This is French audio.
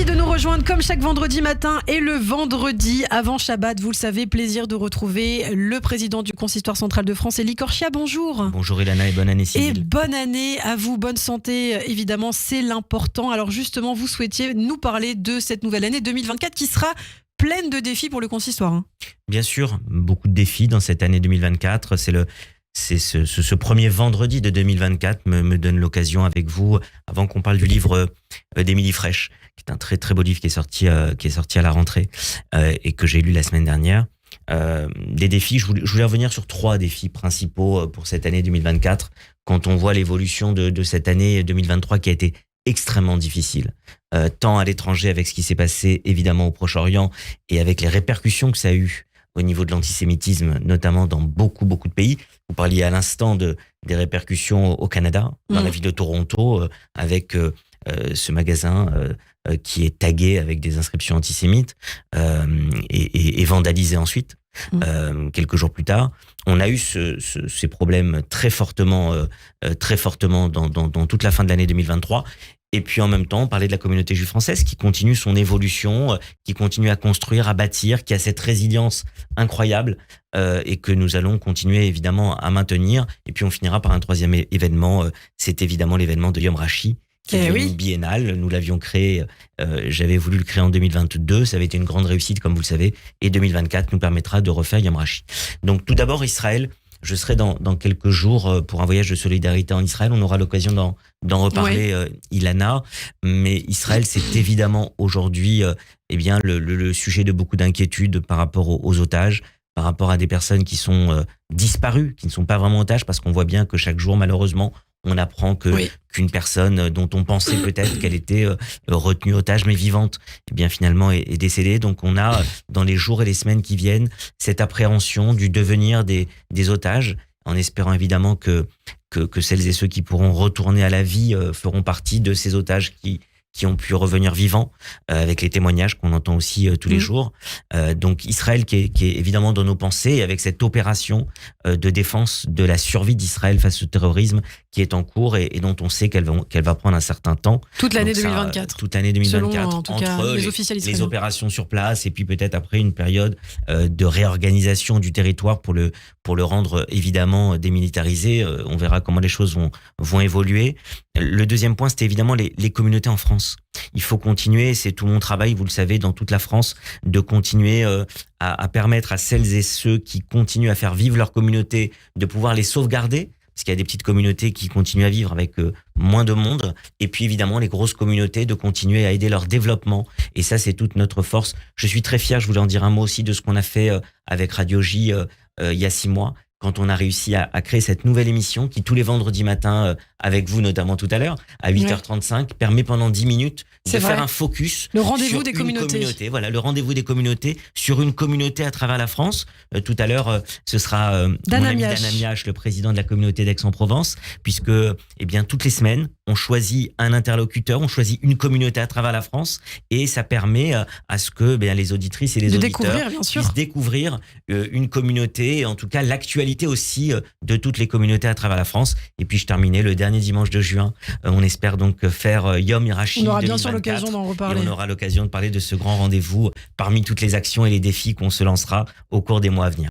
Merci de nous rejoindre comme chaque vendredi matin et le vendredi avant Shabbat. Vous le savez, plaisir de retrouver le président du Consistoire central de France, Elie Korchia. Bonjour. Bonjour Ilana et bonne année Et civile. bonne année à vous, bonne santé, évidemment, c'est l'important. Alors justement, vous souhaitiez nous parler de cette nouvelle année 2024 qui sera pleine de défis pour le Consistoire. Bien sûr, beaucoup de défis dans cette année 2024. Ce premier vendredi de 2024 me donne l'occasion avec vous, avant qu'on parle du livre d'Émilie Frèche, qui est un très très beau livre qui est sorti à la rentrée et que j'ai lu la semaine dernière. Des défis, je voulais revenir sur 3 défis principaux pour cette année 2024, quand on voit l'évolution de cette année 2023 qui a été extrêmement difficile, tant à l'étranger avec ce qui s'est passé évidemment au Proche-Orient et avec les répercussions que ça a eu au niveau de l'antisémitisme, notamment dans beaucoup de pays. Vous parliez à l'instant des répercussions au Canada, dans la ville de Toronto, avec ce magasin qui est tagué avec des inscriptions antisémites et vandalisé ensuite. Quelques jours plus tard, on a eu ces problèmes très fortement dans toute la fin de l'année 2023. Et puis en même temps, on parlait de la communauté juive française qui continue son évolution, qui continue à construire, à bâtir, qui a cette résilience incroyable et que nous allons continuer évidemment à maintenir. Et puis on finira par un 3e événement, c'est évidemment l'événement de Yom Rashi, qui est une biennale. Nous l'avions créé, j'avais voulu le créer en 2022, ça avait été une grande réussite comme vous le savez, et 2024 nous permettra de refaire Yom Rashi. Donc tout d'abord Israël. Je serai dans quelques jours pour un voyage de solidarité en Israël. On aura l'occasion d'en reparler, Ilana. Mais Israël, c'est évidemment aujourd'hui le sujet de beaucoup d'inquiétudes par rapport aux otages, par rapport à des personnes qui sont disparues, qui ne sont pas vraiment otages, parce qu'on voit bien que chaque jour, malheureusement, on apprend qu'une personne dont on pensait peut-être qu'elle était retenue otage mais vivante, eh bien finalement est décédée. Donc on a dans les jours et les semaines qui viennent cette appréhension du devenir des otages, en espérant évidemment que celles et ceux qui pourront retourner à la vie feront partie de ces otages qui ont pu revenir vivants, avec les témoignages qu'on entend aussi tous les jours. Donc Israël qui est évidemment dans nos pensées, avec cette opération de défense de la survie d'Israël face au terrorisme qui est en cours et dont on sait qu'elle va prendre un certain temps. Toute l'année 2024. Toute l'année 2024. Selon, en tout cas, entre les officiels israéliens. Les opérations sur place et puis peut-être après une période de réorganisation du territoire pour le rendre évidemment démilitarisé. On verra comment les choses vont évoluer. Le deuxième point, c'était évidemment les communautés en France. Il faut continuer, c'est tout mon travail, vous le savez, dans toute la France, de continuer à permettre à celles et ceux qui continuent à faire vivre leur communauté de pouvoir les sauvegarder, parce qu'il y a des petites communautés qui continuent à vivre avec moins de monde, et puis évidemment les grosses communautés de continuer à aider leur développement, et ça c'est toute notre force. Je suis très fier, je voulais en dire un mot aussi de ce qu'on a fait avec Radio J il y a 6 mois, quand on a réussi à créer cette nouvelle émission qui, tous les vendredis matins, avec vous notamment tout à l'heure, à 8h35, permet pendant 10 minutes de faire un focus. Le rendez-vous des communautés. Voilà, le rendez-vous des communautés sur une communauté à travers la France. Tout à l'heure, ce sera mon ami Dan Amiach, le président de la communauté d'Aix-en-Provence, puisque toutes les semaines, on choisit un interlocuteur, on choisit une communauté à travers la France, et ça permet à ce que les auditrices et les auditeurs puissent découvrir une communauté, et en tout cas l'actualité aussi de toutes les communautés à travers la France. Et puis je terminais le dernier dimanche de juin. On espère donc faire Yom Rashi 2024. On aura bien sûr l'occasion d'en reparler. Et on aura l'occasion de parler de ce grand rendez-vous parmi toutes les actions et les défis qu'on se lancera au cours des mois à venir.